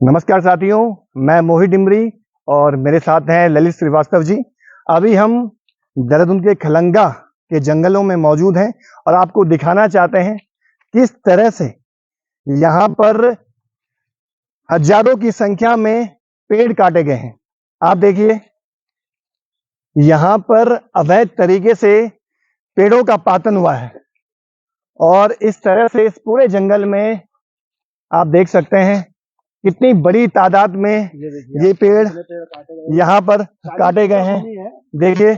नमस्कार साथियों, मैं मोहित डिमरी और मेरे साथ हैं ललित श्रीवास्तव जी। अभी हम देहरादून के खलंगा के जंगलों में मौजूद हैं और आपको दिखाना चाहते हैं किस तरह से यहाँ पर हजारों की संख्या में पेड़ काटे गए हैं। आप देखिए, यहाँ पर अवैध तरीके से पेड़ों का पातन हुआ है और इस तरह से इस पूरे जंगल में आप देख सकते हैं कितनी बड़ी तादाद में ये पेड़ यहाँ पर काटे गए हैं। देखिए,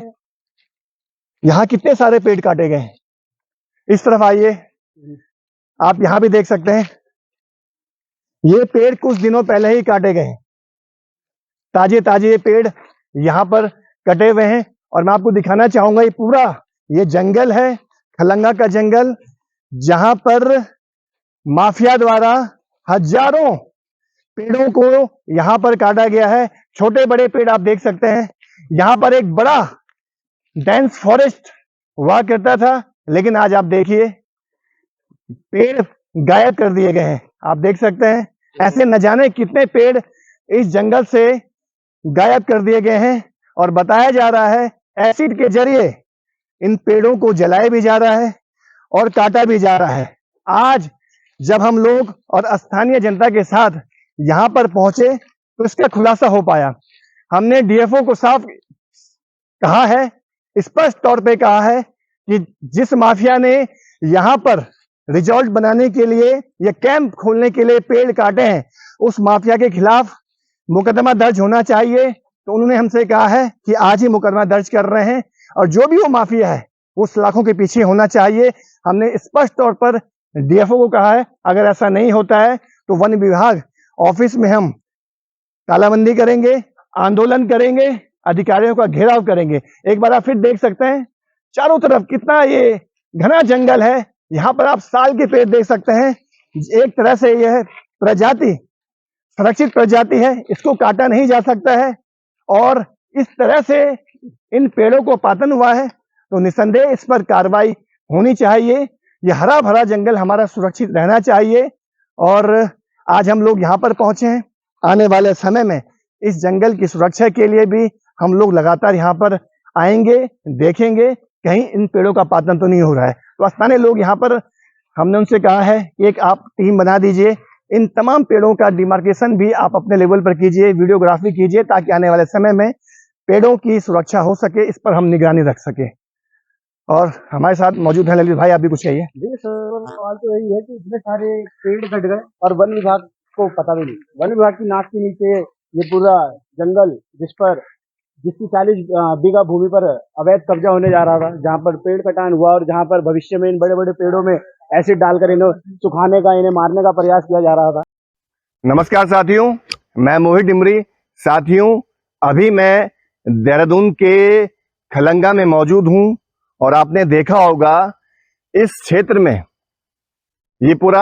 यहाँ कितने सारे पेड़ काटे गए हैं। इस तरफ आइए, आप यहाँ भी देख सकते हैं ये पेड़ कुछ दिनों पहले ही काटे गए हैं। ताजे ताजे ये पेड़ यहाँ पर कटे हुए हैं और मैं आपको दिखाना चाहूंगा, ये पूरा ये जंगल है, खलंगा का जंगल, जहां पर माफिया द्वारा हजारों पेड़ों को यहाँ पर काटा गया है। छोटे बड़े पेड़ आप देख सकते हैं। यहाँ पर एक बड़ा डेंस फॉरेस्ट हुआ करता था, लेकिन आज आप देखिए पेड़ गायब कर दिए गए हैं। आप देख सकते हैं ऐसे न जाने कितने पेड़ इस जंगल से गायब कर दिए गए हैं और बताया जा रहा है एसिड के जरिए इन पेड़ों को जलाया भी जा रहा है और काटा भी जा रहा है। आज जब हम लोग और स्थानीय जनता के साथ यहाँ पर पहुंचे तो इसका खुलासा हो पाया। हमने डीएफओ को साफ कहा है, स्पष्ट तौर पे कहा है कि जिस माफिया ने यहाँ पर रिजॉर्ट बनाने के लिए या कैंप खोलने के लिए पेड़ काटे हैं, उस माफिया के खिलाफ मुकदमा दर्ज होना चाहिए। तो उन्होंने हमसे कहा है कि आज ही मुकदमा दर्ज कर रहे हैं और जो भी वो माफिया है वो सलाखों के पीछे होना चाहिए। हमने स्पष्ट तौर पर डीएफओ को कहा है, अगर ऐसा नहीं होता है तो वन विभाग ऑफिस में हम तालाबंदी करेंगे, आंदोलन करेंगे, अधिकारियों का घेराव करेंगे। एक बार आप फिर देख सकते हैं चारों तरफ कितना ये घना जंगल है। यहाँ पर आप साल के पेड़ देख सकते हैं। एक तरह से यह प्रजाति सुरक्षित प्रजाति है, इसको काटा नहीं जा सकता है और इस तरह से इन पेड़ों को पातन हुआ है तो निसंदेह इस पर कार्रवाई होनी चाहिए। यह हरा भरा जंगल हमारा सुरक्षित रहना चाहिए और आज हम लोग यहाँ पर पहुंचे हैं। आने वाले समय में इस जंगल की सुरक्षा के लिए भी हम लोग लगातार यहाँ पर आएंगे, देखेंगे कहीं इन पेड़ों का पातन तो नहीं हो रहा है। तो स्थानीय लोग यहाँ पर, हमने उनसे कहा है कि एक आप टीम बना दीजिए, इन तमाम पेड़ों का डिमार्केशन भी आप अपने लेवल पर कीजिए, वीडियोग्राफी कीजिए, ताकि आने वाले समय में पेड़ों की सुरक्षा हो सके, इस पर हम निगरानी रख सके। और हमारे साथ मौजूद है ललित भाई, आप भी कुछ कहिए। जी सर, सवाल तो यही है कि इतने सारे पेड़ कट गए और वन विभाग को पता भी नहीं। वन विभाग की नाक के नीचे ये पूरा जंगल जिसकी 40 बीघा भूमि पर अवैध कब्जा होने जा रहा था, जहाँ पर पेड़ कटान हुआ और जहाँ पर भविष्य में इन बड़े बड़े पेड़ों में एसिड डालकर इन्हें सुखाने का, इन्हें मारने का प्रयास किया जा रहा था। नमस्कार साथियों, मैं मोहित डिमरी। साथियों, अभी मैं देहरादून के खलंगा में मौजूद हूं और आपने देखा होगा इस क्षेत्र में ये पूरा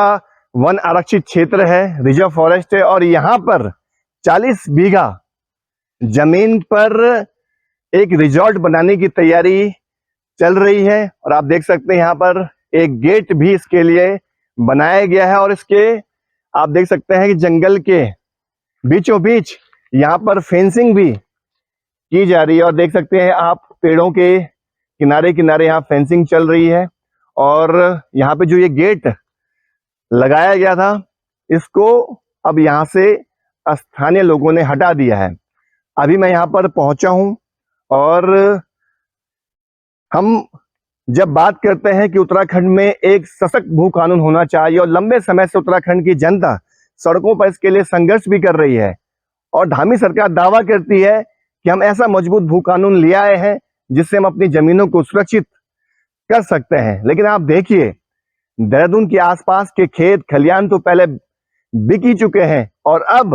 वन आरक्षित क्षेत्र है, रिजर्व फॉरेस्ट है और यहाँ पर 40 बीघा जमीन पर एक रिजॉर्ट बनाने की तैयारी चल रही है और आप देख सकते हैं यहाँ पर एक गेट भी इसके लिए बनाया गया है और इसके आप देख सकते हैं कि जंगल के बीचों बीच यहाँ पर फेंसिंग भी की जा रही है और देख सकते हैं आप पेड़ों के किनारे किनारे यहाँ फेंसिंग चल रही है और यहाँ पे जो ये गेट लगाया गया था इसको अब यहाँ से स्थानीय लोगों ने हटा दिया है। अभी मैं यहाँ पर पहुंचा हूं और हम जब बात करते हैं कि उत्तराखंड में एक सशक्त भू कानून होना चाहिए और लंबे समय से उत्तराखंड की जनता सड़कों पर इसके लिए संघर्ष भी कर रही है और धामी सरकार दावा करती है कि हम ऐसा मजबूत भू कानून ले आए हैं जिससे हम अपनी जमीनों को सुरक्षित कर सकते हैं, लेकिन आप देखिए देहरादून के आसपास के खेत खलियान तो पहले बिक ही चुके हैं और अब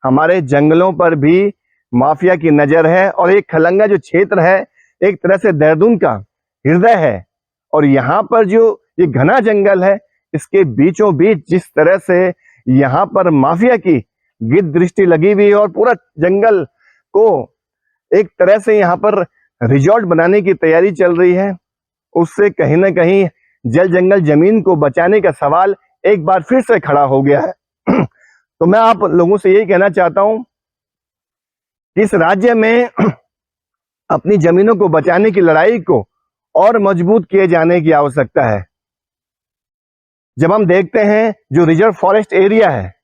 हमारे जंगलों पर भी माफिया की नजर है और एक खलंगा जो क्षेत्र है एक तरह से देहरादून का हृदय है और यहाँ पर जो ये घना जंगल है इसके बीचों बीच जिस तरह से यहाँ पर माफिया की गिद्ध दृष्टि लगी हुई है और पूरा जंगल को एक तरह से यहाँ पर रिजॉर्ट बनाने की तैयारी चल रही है, उससे कहीं ना कहीं जल जंगल जमीन को बचाने का सवाल एक बार फिर से खड़ा हो गया है। तो मैं आप लोगों से यही कहना चाहता हूं कि इस राज्य में अपनी जमीनों को बचाने की लड़ाई को और मजबूत किए जाने की आवश्यकता है। जब हम देखते हैं जो रिजर्व फॉरेस्ट एरिया है,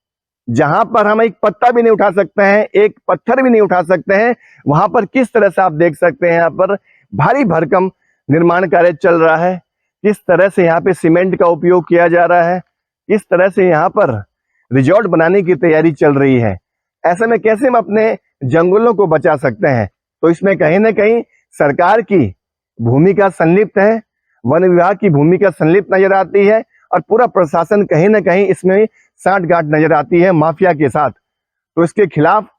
जहां पर हम एक पत्ता भी नहीं उठा सकते हैं, एक पत्थर भी नहीं उठा सकते हैं, वहां पर किस तरह से आप देख सकते हैं यहाँ पर भारी भरकम निर्माण कार्य चल रहा है। किस तरह से यहाँ पे सीमेंट का उपयोग किया जा रहा है, किस तरह से यहाँ पर रिजॉर्ट बनाने की तैयारी चल रही है। ऐसे में कैसे हम अपने जंगलों को बचा सकते हैं? तो इसमें कहीं ना कहीं सरकार की भूमिका संलिप्त है, वन विभाग की भूमिका संलिप्त नजर आती है, और पूरा प्रशासन कहीं ना कहीं इसमें सांठगांठ नजर आती है माफिया के साथ। तो इसके खिलाफ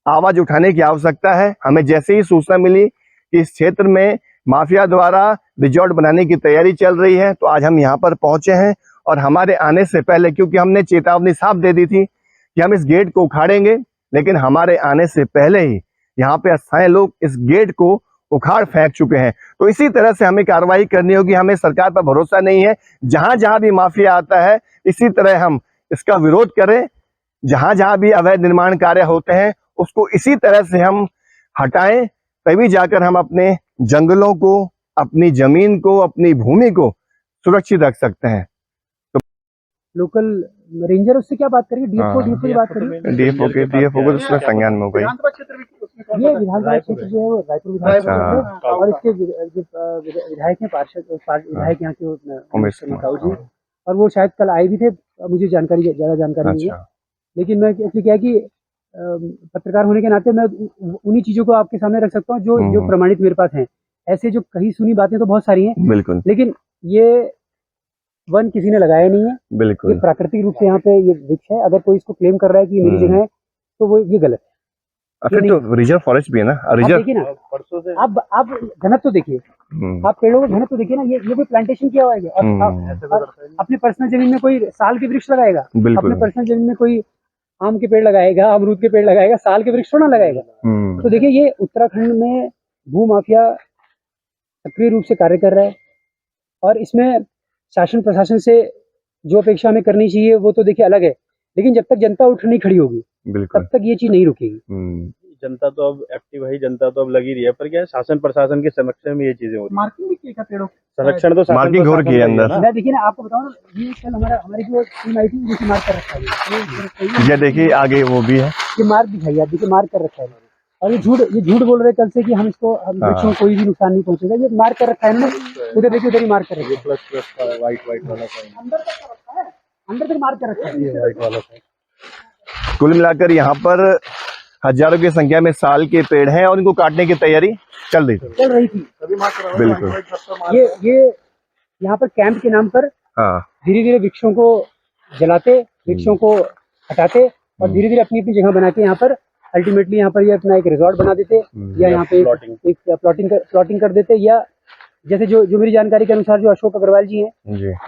आवाज उठाने की आवश्यकता है। हमें जैसे ही सूचना मिली कि इस क्षेत्र में माफिया द्वारा रिजॉर्ट बनाने की तैयारी चल रही है, तो आज हम यहाँ पर पहुंचे हैं। और हमारे आने से पहले, क्योंकि हमने चेतावनी साफ दे दी थी कि हम इस गेट को उखाड़ेंगे, लेकिन हमारे आने से पहले ही यहाँ पे स्थानीय लोग इस गेट को उखाड़ फेंक चुके हैं। तो इसी तरह से हमें कार्रवाई करनी होगी। हमें सरकार पर भरोसा नहीं है। जहां जहां भी माफिया आता है, इसी तरह हम इसका विरोध करें। जहां जहां भी अवैध निर्माण कार्य होते हैं, उसको इसी तरह से हम हटाएं, तभी जाकर हम अपने जंगलों को, अपनी जमीन को, अपनी भूमि को सुरक्षित रख सकते हैं। लोकल रेंजर उससे क्या बात करिए, डीएफओ की बात करिए। डीएफओ को उसमें संज्ञान में हो गई। ये विधानसभा क्षेत्र जो है वो रायपुर विधानसभा क्षेत्र है, और इसके जो विधायक हैं, पार्षद विधायक यहाँ के उमेश नेताऊ जी, और वो शायद कल आए भी थे। मुझे ज्यादा जानकारी नहीं है, लेकिन मैं एक्चुअली क्या है कि पत्रकार होने के नाते मैं उन्हीं चीजों को आपके सामने रख सकता हूँ जो प्रमाणित मेरे पास हैं। ऐसे जो कहीं सुनी बातें तो बहुत सारी हैं, बिल्कुल, लेकिन ये वन किसी ने लगाया नहीं है। बिल्कुल, ये प्राकृतिक रूप से यहाँ पे ये वृक्ष है। अगर कोई इसको क्लेम कर रहा है कि ये मेरी जगह है, तो वो ये गलत है। फिर तो रिजर्व फॉरेस्ट भी है ना, रिजर्व। देखिए ना, परसों से आप घनत्व देखिए, आप पेड़ों का घनत्व देखिए ना। ये कोई प्लांटेशन किया हुआ है, और अपने पर्सनल जमीन में कोई साल के वृक्ष लगाएगा, अपने पर्सनल जमीन में कोई आम के पेड़ लगाएगा, अमरूद के पेड़ लगाएगा, साल के वृक्ष थोड़ा लगाएगा। तो देखिए, ये उत्तराखंड में भू माफिया सक्रिय रूप से कार्य कर रहा है, और इसमें शासन प्रशासन से जो अपेक्षा हमें करनी चाहिए वो तो देखिए अलग है, लेकिन जब तक जनता उठ नहीं खड़ी होगी, तब तक ये चीज नहीं रुकेगी। जनता तो अब एक्टिव है, जनता तो अब लगी रही है, पर क्या है, शासन प्रशासन के समक्ष में ये चीजें हो रही है। मार्किंग भी किया पेड़ों, संरक्षण तो मार्किंग हो रही है अंदर। मैं देखिए ना, आपको बताऊं ना, ये कल हमारी जो टीम आई थी, जिसे मार्क कर रखा है। ये देखिए आगे वो भी है, ये मार्क दिखाइए, आप देखिए मार्क कर रखा है। और ये झूठ बोल रहे कल से कि हम वृक्षों को कोई भी नुकसान नहीं पहुंचेगा। ये मार्क कर रखा है ना, उधर देखिए, उधर ही मार्क कर रखा है। प्लस व्हाइट वाला अंदर तक मार्क कर रखा है, व्हाइट वाला। कुल मिलाकर यहाँ पर हजारों की संख्या में साल के पेड़ हैं, और इनको काटने की तैयारी चल रही थी। बिल्कुल, ये यहाँ पर कैंप के नाम पर धीरे धीरे वृक्षों को जलाते, वृक्षों को हटाते, और धीरे धीरे अपनी अपनी जगह बना के यहाँ पर अल्टीमेटली यहाँ पर ये अपना एक रिजॉर्ट बना देते, या यहाँ पे एक प्लॉटिंग कर देते, या जैसे जो मेरी जानकारी के अनुसार जो अशोक अग्रवाल जी हैं,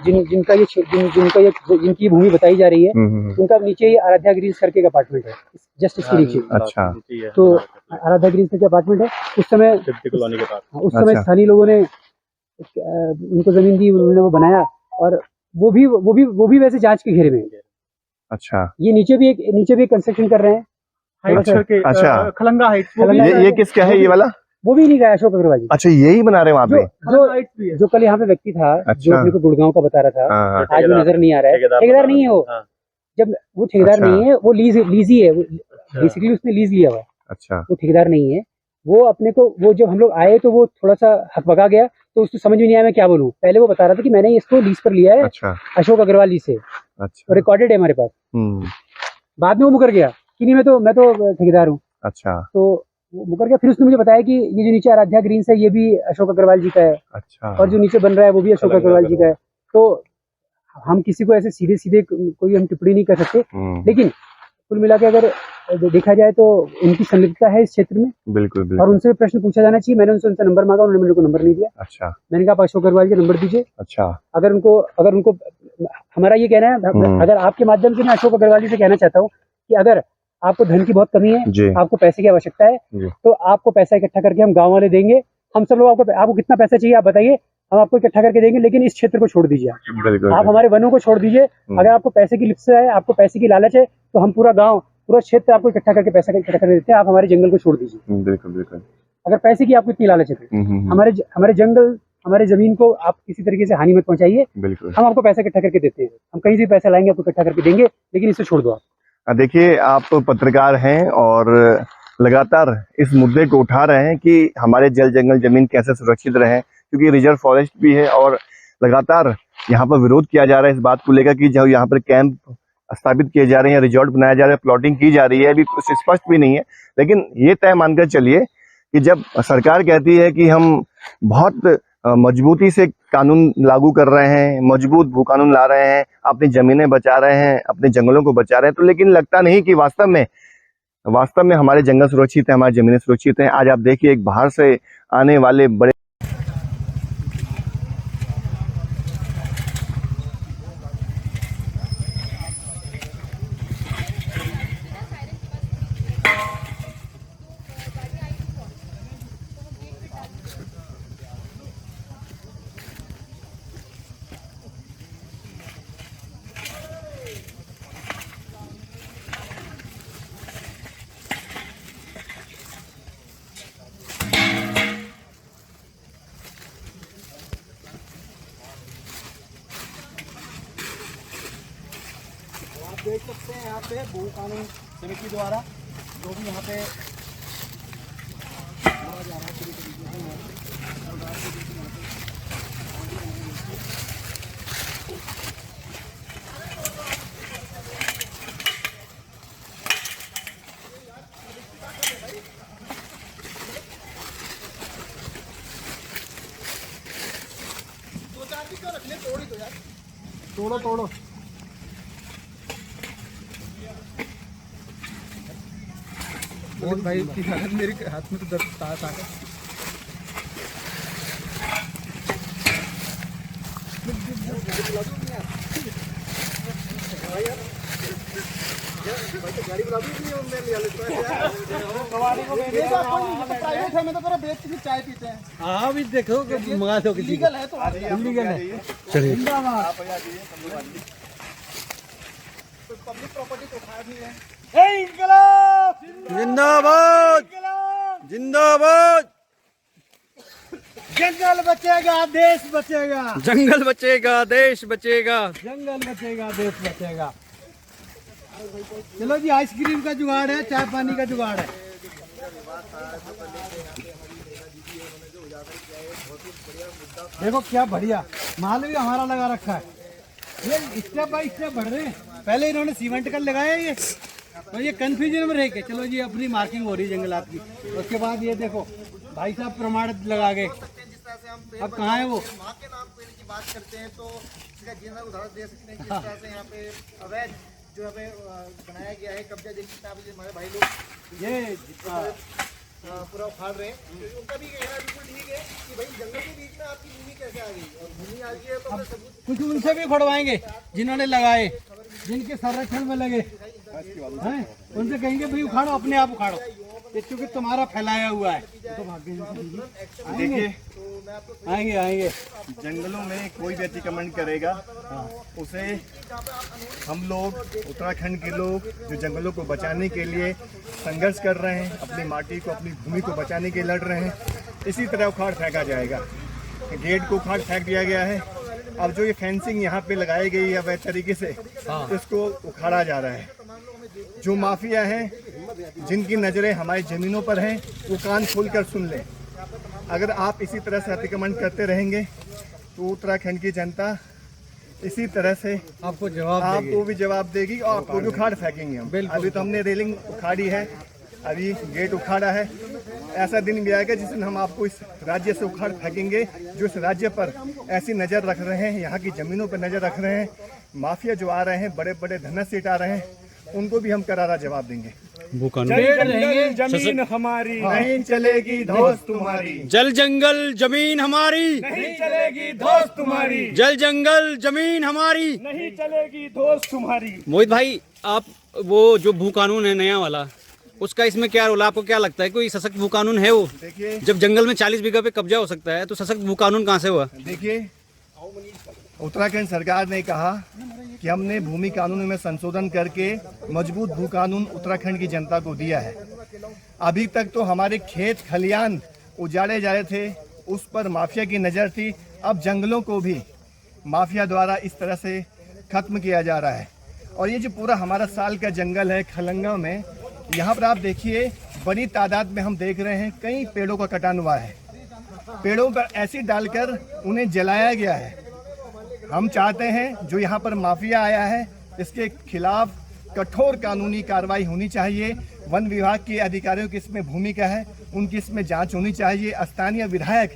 जिनकी भूमि बताई जा रही है, उनका नीचे ही आराध्या ग्रीन्स करके एक अपार्टमेंट है, जस्ट इसके नीचे। अच्छा, तो आराध्या ग्रीन्स करके अपार्टमेंट है। उस समय स्थानीय लोगों ने उनको जमीन दी, उन्होंने वो बनाया, और वो भी वैसे जांच के घेरे में है। अच्छा, ये नीचे भी एक कंस्ट्रक्शन कर रहे हैं, अच्छा, खलंगा हाइट। ये किसका है ये वाला? वो भी नहीं गया अशोक अग्रवाल जी। अच्छा, यही बना रहे हैं वहाँ पे। जो कल यहाँ पे व्यक्ति था, जो अपने को गुड़गांव का बता रहा था, आज वो नजर नहीं आ रहा है। ठेकेदार नहीं है वो, जब वो ठेकेदार नहीं है, वो लीजी है, बेसिकली उसने लीज लिया हुआ है। अच्छा, वो ठेकेदार नहीं है। वो अपने को, वो जब हम लोग आए तो वो थोड़ा सा हकबका गया, तो उसको समझ में नहीं आया मैं क्या बोलूं। पहले वो बता रहा था कि मैंने इसको लीज पर लिया है। अच्छा, अशोक अग्रवाल जी से। अच्छा, रिकॉर्डेड है हमारे पास। बाद में वो मुकर गया कि नहीं, मैं तो ठेकेदार हूँ। अच्छा, तो मुकर गया। फिर उसने मुझे बताया कि ये जो नीचे आराध्या ग्रीन्स है, ये भी अशोक अग्रवाल जी का है। अच्छा, और जो नीचे बन रहा है वो भी अशोक अग्रवाल जी का है। तो हम किसी को ऐसे सीधे कोई हम टिप्पणी नहीं कर सकते, लेकिन कुल मिला के अगर देखा जाए तो उनकी संलिप्तता है इस क्षेत्र में। बिल्कुल, और उनसे प्रश्न पूछा जाना चाहिए। मैंने उनसे नंबर मांगा, उन्होंने मेरे को नंबर नहीं दिया। अच्छा, मैंने कहा आप अशोक अग्रवाल के नंबर दीजिए। अच्छा, अगर उनको हमारा ये कहना है, अगर आपके माध्यम से मैं अशोक अग्रवाल जी से कहना चाहता हूँ कि अगर आपको धन की बहुत कमी है, आपको पैसे की आवश्यकता है, तो आपको पैसा इकट्ठा करके हम गांव वाले देंगे। हम सब लोग आपको कितना पैसा चाहिए आप बताइए, हम आपको इकट्ठा करके देंगे, लेकिन इस क्षेत्र को छोड़ दीजिए बिल्कुल आप हमारे वनों को छोड़ दीजिए। अगर आपको पैसे की लिप्स है, आपको पैसे की लालच है, तो हम पूरा गाँव पूरा क्षेत्र आपको इकट्ठा करके पैसा इकट्ठा करके देते हैं। आप हमारे जंगल को छोड़ दीजिए। बिल्कुल बिल्कुल। अगर पैसे की आपको इतनी लालच है तो हमारे जंगल हमारे जमीन को आप किसी तरीके से हानि मत पहुंचाइए। बिल्कुल हम आपको पैसा इकट्ठा करके देते हैं, हम कहीं से पैसा लाएंगे आपको इकट्ठा करके देंगे, लेकिन इसे छोड़ दो आप। देखिए, आप तो पत्रकार हैं और लगातार इस मुद्दे को उठा रहे हैं कि हमारे जल जंगल जमीन कैसे सुरक्षित रहे, क्योंकि रिजर्व फॉरेस्ट भी है और लगातार यहाँ पर विरोध किया जा रहा है इस बात को लेकर कि जो यहाँ पर कैंप स्थापित किए जा रहे हैं, रिजॉर्ट बनाया जा रहा है, प्लॉटिंग की जा रही है, अभी कुछ स्पष्ट भी नहीं है। लेकिन ये तय मानकर चलिए कि जब सरकार कहती है कि हम बहुत मजबूती से कानून लागू कर रहे हैं, मजबूत भू कानून ला रहे हैं, अपनी जमीनें बचा रहे हैं, अपने जंगलों को बचा रहे हैं, तो लेकिन लगता नहीं कि वास्तव में हमारे जंगल सुरक्षित है, हमारी जमीनें सुरक्षित हैं। आज आप देखिए, एक बाहर से आने वाले बड़े देख सकते हैं यहाँ पे भू कानून समिति द्वारा जो भी यहाँ पे तोड़ो बहुत भाई की हालत मेरे हाथ में तो दर्द ताकत चाय पीते हैं। हाँ भी देखो कि मंगा दो, लीगल है तो लीगल है। चलिए पब्लिक प्रॉपर्टी तो उठा नहीं है। जिंदाबाद जिंदाबाद। जंगल बचेगा देश बचेगा, जंगल बचेगा देश बचेगा। जंगल बचेगा देश बचेगा। चलो जी, आइसक्रीम का जुगाड़ है, चाय पानी का जुगाड़ है। देखो क्या बढ़िया माल भी हमारा लगा रखा है। ये स्टेप बाय स्टेप बढ़ रहे हैं। पहले इन्होंने सीमेंट का लगाया ये, तो ये कंफ्यूजन में रह के चलो जी अपनी मार्किंग हो रही है जंगलात की। उसके बाद ये देखो भाई साहब प्रमाणित लगा गए। अब कहाँ है वो? माँ के नाम पेड़ की बात करते हैं तो इसका जीना उदाहरण दे सकते हैं। किस तरह से यहाँ पे अवैध जो हमें बनाया गया है, कब्जा देख सकते हैं हमारे भाई लोग ये पूरा उखाड़ रहे हैं। तो उनका भी कहना बिल्कुल ठीक है कि भाई जंगल के बीच में आपकी भूमि कैसे आ गई, और भूमि आ गई है तो हमें सबूत कुछ उनसे भी खुड़वाएंगे जिन्होंने लगाए, जिनके संरक्षण में लगे हैं, उनसे कहेंगे भाई उखाड़ो, अपने आप उखाड़ो, ये चूंकि तुम्हारा फैलाया हुआ है। तो आएंगे आएंगे आएंगे। जंगलों में कोई भी अतिक्रमण करेगा उसे हम लोग, उत्तराखंड के लोग जो जंगलों को बचाने के लिए संघर्ष कर रहे हैं, अपनी माटी को, अपनी भूमि को बचाने के लिए लड़ रहे हैं, इसी तरह उखाड़ फेंका जाएगा। गेट को उखाड़ फेंक दिया गया है। अब जो ये फेंसिंग यहाँ पे लगाई गई है अवैध तरीके से, इसको उखाड़ा जा रहा है। जो माफिया हैं, जिनकी नज़रें हमारी ज़मीनों पर हैं, वो कान खोल कर सुन लें। अगर आप इसी तरह से अतिक्रमण करते रहेंगे तो उत्तराखंड की जनता इसी तरह से आपको भी जवाब देगी और आपको भी उखाड़ फेंकेंगे हम। अभी तो हमने रेलिंग उखाड़ी है, अभी गेट उखाड़ा है। ऐसा दिन भी आएगा जिस दिन हम आपको इस राज्य से उखाड़ फेंकेंगे जो इस राज्य पर ऐसी नज़र रख रहे हैं, यहाँ की ज़मीनों पर नज़र रख रहे हैं। माफिया जो आ रहे हैं, बड़े बड़े धनसेठ आ रहे हैं, उनको भी हम करारा जवाब देंगे। जमीन हमारी नहीं चलेगी दोस्त तुम्हारी, जल जंगल जमीन हमारी नहीं चलेगी दोस्त तुम्हारी, जल जंगल जमीन हमारी नहीं चलेगी दोस्त तुम्हारी। मोहित भाई, आप वो जो भू कानून है नया वाला, उसका इसमें क्या रोल है? आपको क्या लगता है कोई सशक्त भू कानून है वो? देखिए जब जंगल में 40 बीघा पे कब्जा हो सकता है तो सशक्त भू कानून कहाँ से हुआ? देखिए उत्तराखंड सरकार ने कहा कि हमने भूमि कानून में संशोधन करके मजबूत भू कानून उत्तराखंड की जनता को दिया है। अभी तक तो हमारे खेत खलियान उजाड़े जा रहे थे, उस पर माफिया की नज़र थी। अब जंगलों को भी माफिया द्वारा इस तरह से खत्म किया जा रहा है। और ये जो पूरा हमारा साल का जंगल है खलंगा में, यहाँ पर आप देखिए बड़ी तादाद में हम देख रहे हैं कई पेड़ों का कटान हुआ है। पेड़ों पर एसिड डालकर उन्हें जलाया गया है। हम चाहते हैं जो यहाँ पर माफिया आया है इसके खिलाफ कठोर कानूनी कार्रवाई होनी चाहिए। वन विभाग के अधिकारियों की इसमें भूमिका है, उनकी इसमें जांच होनी चाहिए। स्थानीय विधायक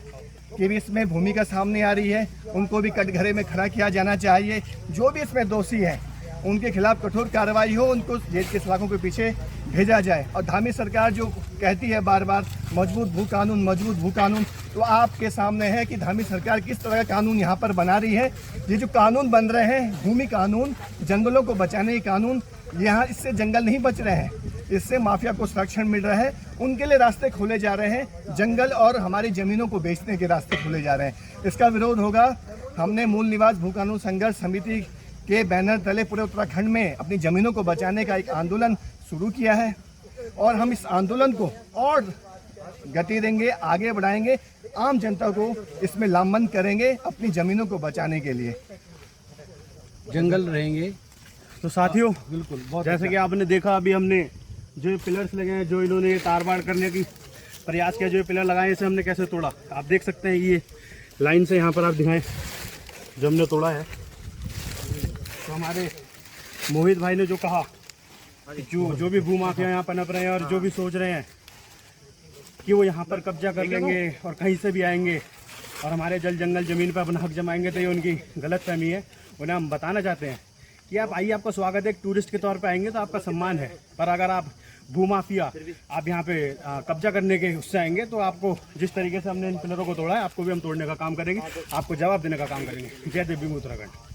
की भी इसमें भूमिका सामने आ रही है, उनको भी कटघरे में खड़ा किया जाना चाहिए। जो भी इसमें दोषी हैं उनके खिलाफ कठोर कार्रवाई हो, उनको जेल के सलाखों के पीछे भेजा जाए। और धामी सरकार जो कहती है बार बार मजबूत भू कानून, मजबूत भू कानून, तो आपके सामने है कि धामी सरकार किस तरह का कानून यहाँ पर बना रही है। ये जो कानून बन रहे हैं भूमि कानून, जंगलों को बचाने के कानून, यहाँ इससे जंगल नहीं बच रहे हैं, इससे माफिया को संरक्षण मिल रहा है। उनके लिए रास्ते खोले जा रहे हैं, जंगल और हमारी ज़मीनों को बेचने के रास्ते खोले जा रहे हैं। इसका विरोध होगा। हमने मूल निवास भू कानून संघर्ष समिति के बैनर तले पूरे उत्तराखंड में अपनी ज़मीनों को बचाने का एक आंदोलन शुरू किया है और हम इस आंदोलन को और गति देंगे, आगे बढ़ाएंगे, आम जनता को इसमें लामबंद करेंगे अपनी ज़मीनों को बचाने के लिए। जंगल रहेंगे। तो साथियों बिल्कुल जैसे कि आपने देखा अभी हमने जो पिलर्स लगे हैं, जो इन्होंने तार बाड़ करने की प्रयास किया, जो पिलर लगाए इसे हमने कैसे तोड़ा आप देख सकते हैं। ये लाइन से यहाँ पर आप दिखाएं जो हमने तोड़ा है। तो हमारे मोहित भाई ने जो कहा कि जो भी भूमाफिया यहाँ पनप रहे हैं और जो भी सोच रहे हैं कि वो यहाँ पर कब्जा कर लेंगे और कहीं से भी आएंगे और हमारे जल जंगल ज़मीन पर अपना हक जमाएंगे, तो ये उनकी गलत फहमी है। उन्हें हम बताना चाहते हैं कि आप आइए, आपका स्वागत है। एक टूरिस्ट के तौर पे आएंगे तो आपका सम्मान है, पर अगर आप भूमाफिया आप यहाँ पे कब्जा करने के उससे आएंगे तो आपको जिस तरीके से हमने इन पिलरों को तोड़ा है आपको भी हम तोड़ने का काम करेंगे, आपको जवाब देने का काम करेंगे। जय देव भीम उत्तराखंड।